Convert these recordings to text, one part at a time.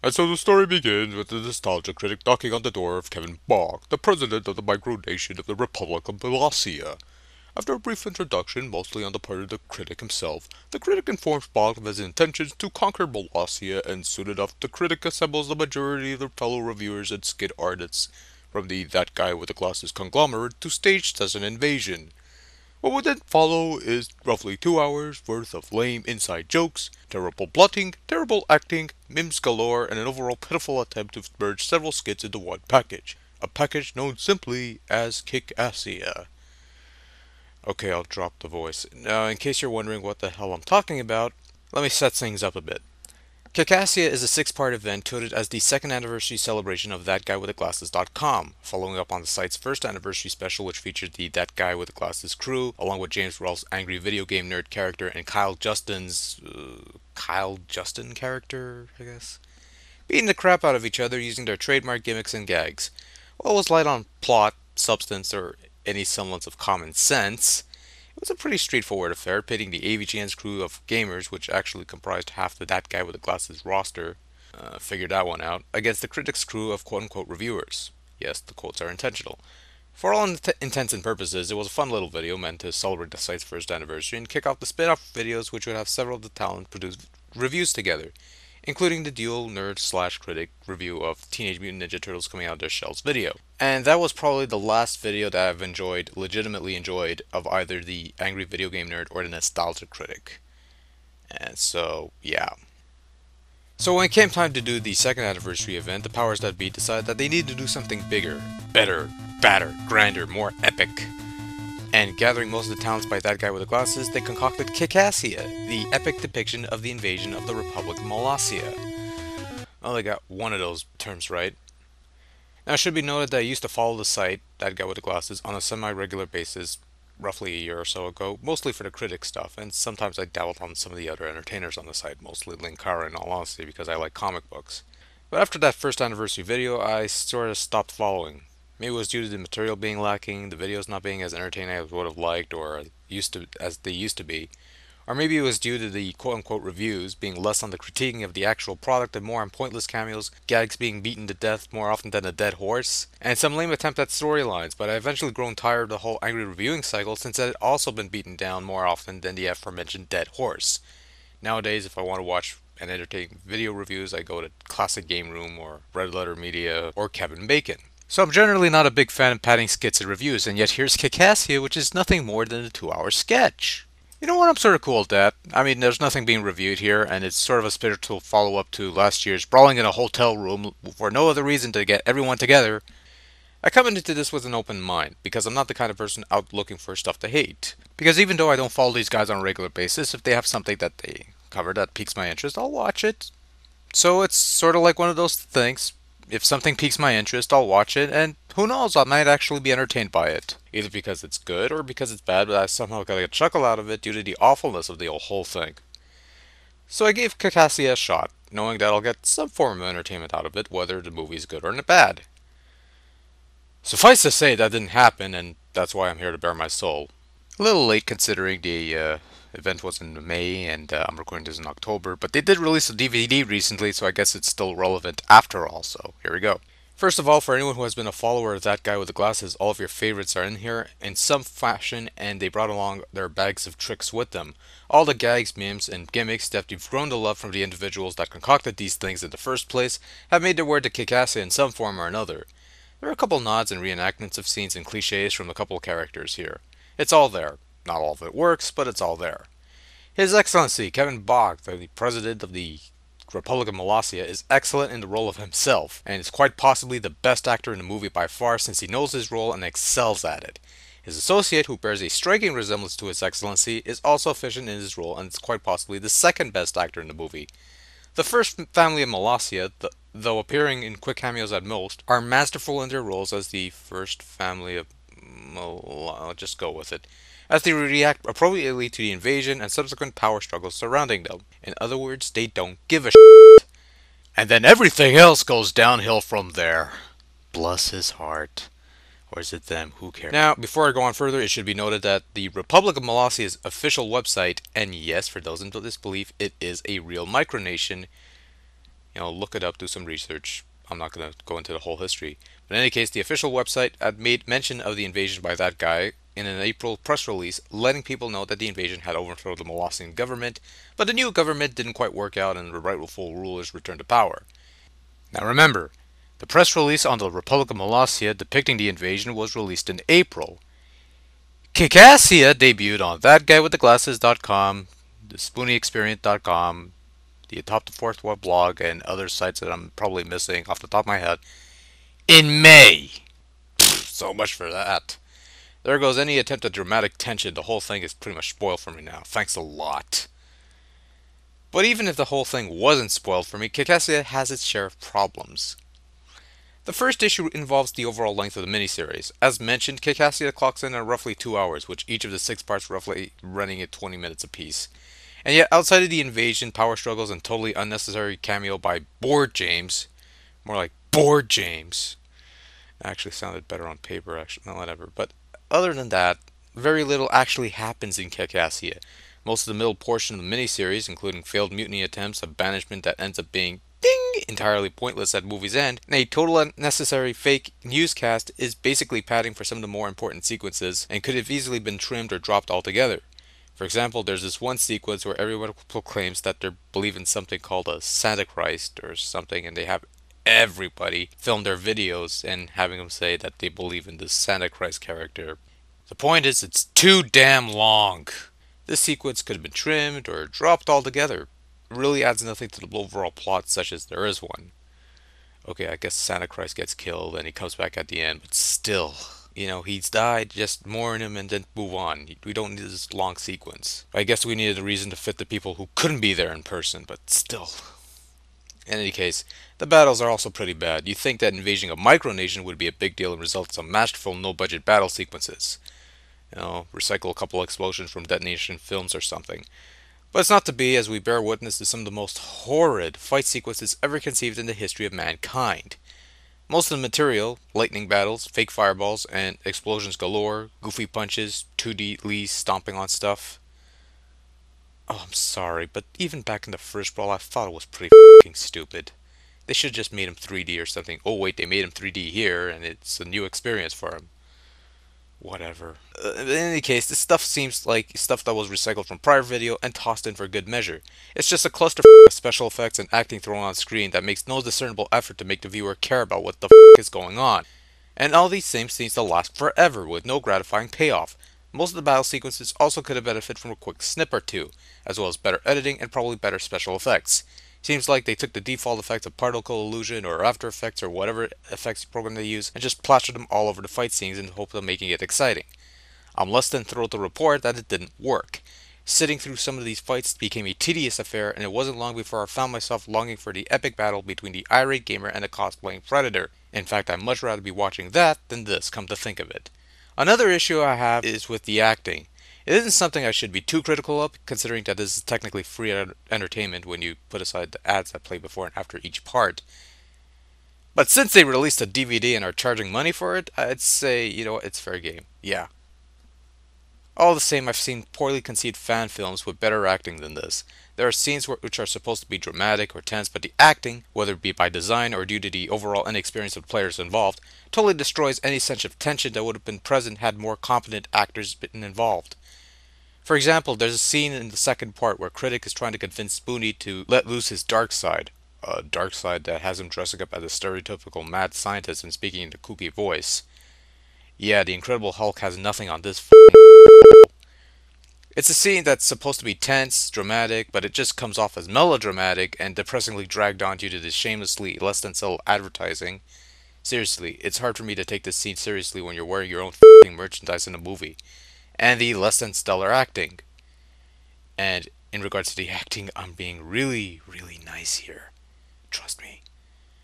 And so the story begins with the nostalgia critic knocking on the door of Kevin Bogg, the president of the micronation of the Republic of Molossia. After a brief introduction, mostly on the part of the critic himself, the critic informs Bogg of his intentions to conquer Molossia, and soon enough the critic assembles the majority of their fellow reviewers and skid artists from the That Guy with the Glasses conglomerate to stage such an invasion. What would then follow is roughly 2 hours worth of lame inside jokes, terrible blotting, terrible acting, memes galore, and an overall pitiful attempt to merge several skits into one package. A package known simply as Kickassia. Okay, I'll drop the voice. Now, in case you're wondering what the hell I'm talking about, let me set things up a bit. Kickassia is a six-part event touted as the second anniversary celebration of ThatGuyWithTheGlasses.com, following up on the site's first anniversary special, which featured the That Guy with the Glasses crew, along with James Rolfe's angry video game nerd character and Kyle Justin character, I guess, beating the crap out of each other using their trademark gimmicks and gags. While it was light on plot, substance, or any semblance of common sense, it was a pretty straightforward affair, pitting the AVGN's crew of gamers, which actually comprised half the That Guy with the Glasses roster, figured that one out, against the critics' crew of quote-unquote reviewers. Yes, the quotes are intentional. For all intents and purposes, it was a fun little video meant to celebrate the site's first anniversary and kick off the spin-off videos, which would have several of the talent produce reviews together, including the dual nerd/critic review of Teenage Mutant Ninja Turtles coming out of their shells video. And that was probably the last video that I've legitimately enjoyed, of either the angry video game nerd or the nostalgia critic. And so, yeah. So when it came time to do the second anniversary event, the powers that be decided that they needed to do something bigger, better, badder, grander, more epic. And gathering most of the talents by That Guy with the Glasses, they concocted Kickassia, the epic depiction of the invasion of the Republic of Molossia. Well, they got one of those terms right. Now, it should be noted that I used to follow the site, That Guy with the Glasses, on a semi-regular basis roughly a year or so ago, mostly for the critic stuff, and sometimes I dabbled on some of the other entertainers on the site, mostly Linkara in all honesty, because I like comic books. But after that first anniversary video, I sort of stopped following. Maybe it was due to the material being lacking, the videos not being as entertaining as I would have liked, or as they used to be. Or maybe it was due to the quote-unquote reviews being less on the critiquing of the actual product and more on pointless cameos, gags being beaten to death more often than a dead horse, and some lame attempt at storylines, but I've eventually grown tired of the whole angry reviewing cycle since it had also been beaten down more often than the aforementioned dead horse. Nowadays, if I want to watch and entertaining video reviews, I go to Classic Game Room or Red Letter Media or Kevin Bacon. So I'm generally not a big fan of padding skits and reviews, and yet here's Kickassia, which is nothing more than a 2-hour sketch. You know what, I'm sort of cool with that. I mean, there's nothing being reviewed here, and it's sort of a spiritual follow-up to last year's brawling in a hotel room for no other reason to get everyone together. I come into this with an open mind, because I'm not the kind of person out looking for stuff to hate. Because even though I don't follow these guys on a regular basis, if they have something that they cover that piques my interest, I'll watch it. So it's sort of like one of those things. If something piques my interest, I'll watch it, and who knows, I might actually be entertained by it. Either because it's good or because it's bad, but I somehow got a chuckle out of it due to the awfulness of the whole thing. So I gave Kickassia a shot, knowing that I'll get some form of entertainment out of it, whether the movie's good or bad. Suffice to say, that didn't happen, and that's why I'm here to bare my soul. A little late considering the event was in May, and I'm recording this in October, but they did release a DVD recently, so I guess it's still relevant after all, so here we go. First of all, for anyone who has been a follower of That Guy with the Glasses, all of your favorites are in here in some fashion, and they brought along their bags of tricks with them. All the gags, memes, and gimmicks that you've grown to love from the individuals that concocted these things in the first place have made their way to Kickassia in some form or another. There are a couple nods and reenactments of scenes and cliches from a couple characters here. It's all there. Not all of it works, but it's all there. His Excellency Kevin Bogg, the President of the Republic of Molossia, is excellent in the role of himself, and is quite possibly the best actor in the movie by far since he knows his role and excels at it. His associate, who bears a striking resemblance to His Excellency, is also efficient in his role and is quite possibly the second best actor in the movie. The first family of Molossia, though appearing in quick cameos at most, are masterful in their roles as the first family of I'll just go with it, as they react appropriately to the invasion and subsequent power struggles surrounding them. In other words, they don't give a shit. And then everything else goes downhill from there. Bless his heart. Or is it them? Who cares? Now, before I go on further, it should be noted that the Republic of Molossia's official website, and yes, for those in disbelief, it is a real micronation, Look it up, do some research. I'm not going to go into the whole history. But in any case, the official website had made mention of the invasion by that guy in an April press release, letting people know that the invasion had overthrown the Molossian government, but the new government didn't quite work out and the rightful rulers returned to power. Now remember, the press release on the Republic of Molossia depicting the invasion was released in April. Kickassia debuted on thatguywiththeglasses.com, the spoonyexperience.com, the Top to Fourth Web blog, and other sites that I'm probably missing off the top of my head in May. So much for that. There goes any attempt at dramatic tension. The whole thing is pretty much spoiled for me now. Thanks a lot. But even if the whole thing wasn't spoiled for me, Kickassia has its share of problems. The first issue involves the overall length of the miniseries. As mentioned, Kickassia clocks in at roughly 2 hours, with each of the 6 parts roughly running at 20 minutes apiece. And yet, outside of the invasion, power struggles, and totally unnecessary cameo by Bored James, more like Bored James, actually sounded better on paper, actually, no, whatever. But other than that, very little actually happens in Kickassia. Most of the middle portion of the miniseries, including failed mutiny attempts, a banishment that ends up being ding entirely pointless at movie's end, and a total unnecessary fake newscast is basically padding for some of the more important sequences and could have easily been trimmed or dropped altogether. For example, there's this one sequence where everyone proclaims that they believe in something called a Santa Christ or something, and they have everybody film their videos and having them say that they believe in this Santa Christ character. The point is, it's too damn long. This sequence could have been trimmed or dropped altogether. It really adds nothing to the overall plot, such as there is one. Okay, I guess Santa Christ gets killed and he comes back at the end, but still, he's died, just mourn him and then move on. We don't need this long sequence. I guess we needed a reason to fit the people who couldn't be there in person, but still. In any case, the battles are also pretty bad. You'd think that invading a micronation would be a big deal and result in some masterful no-budget battle sequences. Recycle a couple explosions from detonation films or something. But it's not to be, as we bear witness to some of the most horrid fight sequences ever conceived in the history of mankind. Most of the material, lightning battles, fake fireballs, and explosions galore, goofy punches, 2D Lee stomping on stuff. Oh, I'm sorry, but even back in the first brawl, I thought it was pretty f***ing stupid. They should have just made him 3D or something. Oh wait, they made him 3D here, and it's a new experience for him. Whatever. In any case, this stuff seems like stuff that was recycled from prior video and tossed in for good measure. It's just a cluster of special effects and acting thrown on screen that makes no discernible effort to make the viewer care about what the is going on. And all these things seems to last forever with no gratifying payoff. Most of the battle sequences also could have benefited from a quick snip or two, as well as better editing and probably better special effects. Seems like they took the default effects of particle illusion or After Effects or whatever effects program they use and just plastered them all over the fight scenes in the hope of making it exciting. I'm less than thrilled to report that it didn't work. Sitting through some of these fights became a tedious affair, and it wasn't long before I found myself longing for the epic battle between the irate gamer and the cosplaying predator. In fact, I'd much rather be watching that than this, come to think of it. Another issue I have is with the acting. It isn't something I should be too critical of, considering that this is technically free entertainment when you put aside the ads that play before and after each part. But since they released a DVD and are charging money for it, I'd say, it's fair game. Yeah. All the same, I've seen poorly conceived fan films with better acting than this. There are scenes which are supposed to be dramatic or tense, but the acting, whether it be by design or due to the overall inexperience of the players involved, totally destroys any sense of tension that would have been present had more competent actors been involved. For example, there's a scene in the second part where Critic is trying to convince Spoonie to let loose his dark side. A dark side that has him dressing up as a stereotypical mad scientist and speaking in a kooky voice. Yeah, the Incredible Hulk has nothing on this It's a scene that's supposed to be tense, dramatic, but it just comes off as melodramatic and depressingly dragged on due to this shamelessly less than subtle advertising. Seriously, it's hard for me to take this scene seriously when you're wearing your own merchandise in a movie. And the less than stellar acting. And in regards to the acting, I'm being really, really nice here. Trust me.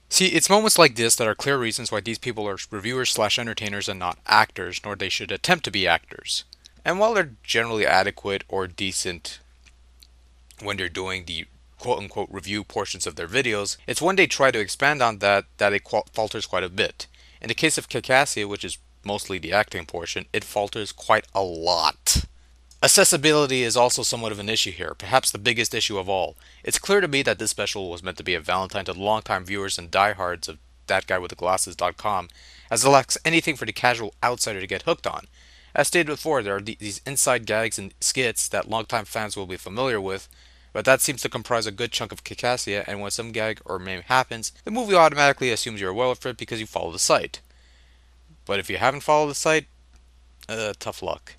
See, it's moments like this that are clear reasons why these people are reviewers slash entertainers and not actors, nor they should attempt to be actors. And while they're generally adequate or decent when they're doing the quote-unquote review portions of their videos, it's when they try to expand on that it falters quite a bit. In the case of Kickassia, which is mostly the acting portion, it falters quite a lot. Accessibility is also somewhat of an issue here, perhaps the biggest issue of all. It's clear to me that this special was meant to be a Valentine to the longtime viewers and diehards of ThatGuyWithTheGlasses.com, as it lacks anything for the casual outsider to get hooked on. As stated before, there are these inside gags and skits that longtime fans will be familiar with, but that seems to comprise a good chunk of Kickassia, and when some gag or meme happens, the movie automatically assumes you're aware of it because you follow the site. But if you haven't followed the site, tough luck.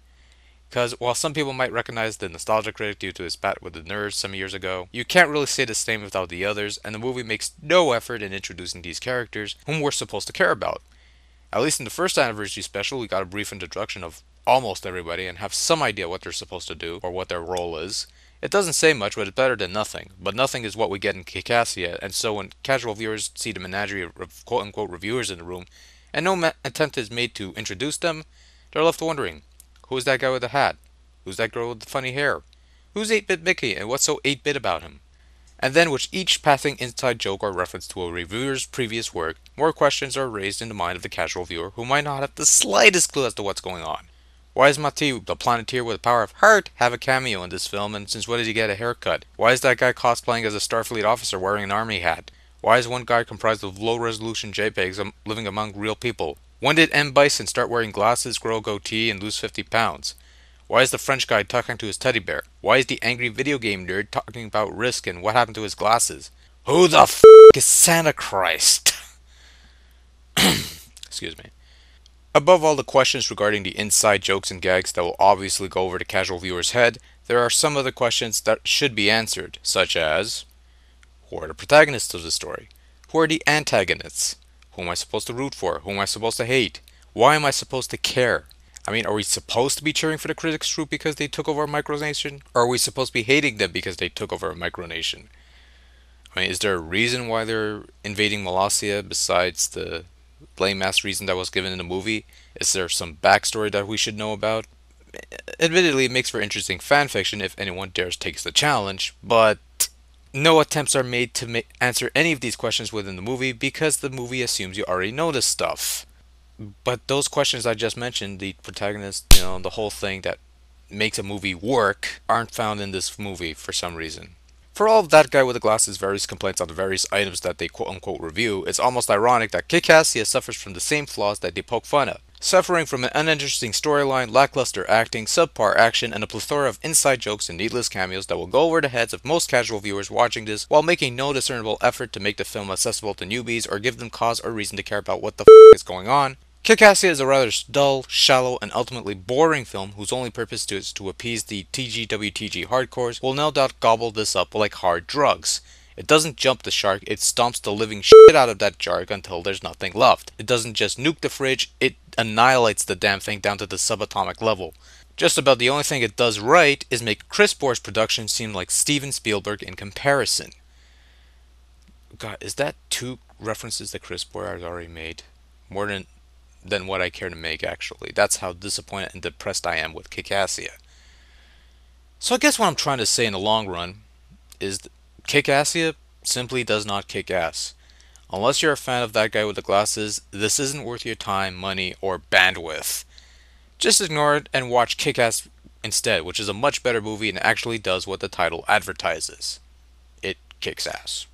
Because while some people might recognize the nostalgia critic due to his spat with the nerds some years ago, you can't really say the same without the others, and the movie makes no effort in introducing these characters whom we're supposed to care about. At least in the first anniversary special, we got a brief introduction of almost everybody and have some idea what they're supposed to do or what their role is. It doesn't say much, but it's better than nothing. But nothing is what we get in Kickassia, and so when casual viewers see the menagerie of quote-unquote reviewers in the room, and no attempt is made to introduce them, they're left wondering, who's that guy with the hat? Who's that girl with the funny hair? Who's 8-Bit Mickey, and what's so 8-bit about him? And then with each passing inside joke or reference to a reviewer's previous work, more questions are raised in the mind of the casual viewer who might not have the slightest clue as to what's going on. Why is Mati, the Planeteer with the power of heart, have a cameo in this film, and since when did he get a haircut? Why is that guy cosplaying as a Starfleet officer wearing an army hat? Why is one guy comprised of low-resolution JPEGs living among real people? When did M. Bison start wearing glasses, grow a goatee, and lose 50 pounds? Why is the French guy talking to his teddy bear? Why is the angry video game nerd talking about Risk and what happened to his glasses? Who the is Santa Christ? Excuse me. Above all the questions regarding the inside jokes and gags that will obviously go over the casual viewer's head, there are some other questions that should be answered, such as, who are the protagonists of the story? Who are the antagonists? Who am I supposed to root for? Who am I supposed to hate? Why am I supposed to care? I mean, are we supposed to be cheering for the critics' troop because they took over a micronation? Or are we supposed to be hating them because they took over a micronation? I mean, is there a reason why they're invading Molossia besides the lame ass reason that was given in the movie? Is there some backstory that we should know about? Admittedly, it makes for interesting fanfiction if anyone dares takes the challenge, but no attempts are made to answer any of these questions within the movie because the movie assumes you already know this stuff. But those questions I just mentioned, the protagonist, the whole thing that makes a movie work, aren't found in this movie for some reason. For all of that guy with the glasses' various complaints on the various items that they quote-unquote review, it's almost ironic that Kickassia suffers from the same flaws that they poke fun at. Suffering from an uninteresting storyline, lackluster acting, subpar action, and a plethora of inside jokes and needless cameos that will go over the heads of most casual viewers watching this while making no discernible effort to make the film accessible to newbies or give them cause or reason to care about what the is going on. Kickassia is a rather dull, shallow, and ultimately boring film whose only purpose is to appease the TGWTG hardcores will no doubt gobble this up like hard drugs. It doesn't jump the shark, it stomps the living shit out of that shark until there's nothing left. It doesn't just nuke the fridge, it annihilates the damn thing down to the subatomic level. Just about the only thing it does right is make Chris Bohr's production seem like Steven Spielberg in comparison. God, is that 2 references that Chris Bohr has already made? More than what I care to make, actually. That's how disappointed and depressed I am with Kickassia. So I guess what I'm trying to say in the long run is Kickassia simply does not kick ass. Unless you're a fan of that guy with the glasses, this isn't worth your time, money, or bandwidth. Just ignore it and watch Kick-Ass instead, which is a much better movie and actually does what the title advertises. It kicks ass.